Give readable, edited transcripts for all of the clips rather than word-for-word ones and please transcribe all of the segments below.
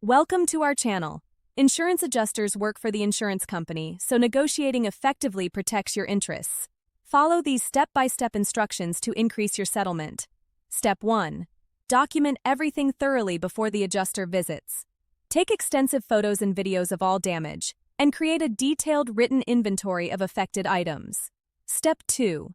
Welcome to our channel. Insurance adjusters work for the insurance company, so negotiating effectively protects your interests. Follow these step-by-step instructions to increase your settlement. Step 1. Document everything thoroughly before the adjuster visits. Take extensive photos and videos of all damage, and create a detailed written inventory of affected items. Step 2.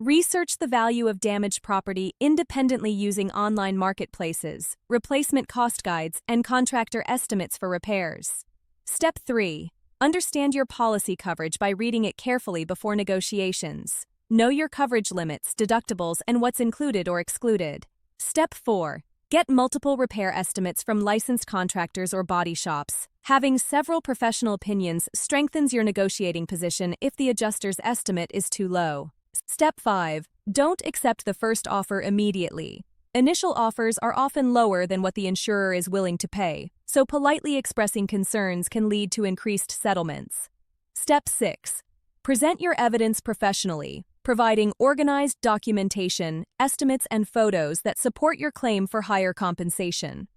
Research the value of damaged property independently using online marketplaces, replacement cost guides, and contractor estimates for repairs. Step 3. Understand your policy coverage by reading it carefully before negotiations. Know your coverage limits, deductibles, and what's included or excluded. Step 4. Get multiple repair estimates from licensed contractors or body shops. Having several professional opinions strengthens your negotiating position if the adjuster's estimate is too low. Step 5. Don't accept the first offer immediately. Initial offers are often lower than what the insurer is willing to pay, so politely expressing concerns can lead to increased settlements. Step 6. Present your evidence professionally, providing organized documentation, estimates, and photos that support your claim for higher compensation.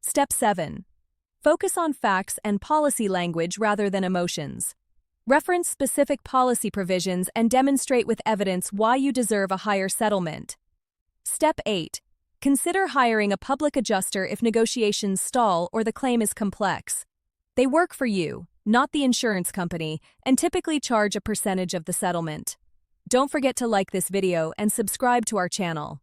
Step 7. Focus on facts and policy language rather than emotions. Reference specific policy provisions and demonstrate with evidence why you deserve a higher settlement. Step 8. Consider hiring a public adjuster if negotiations stall or the claim is complex. They work for you, not the insurance company, and typically charge a percentage of the settlement. Don't forget to like this video and subscribe to our channel.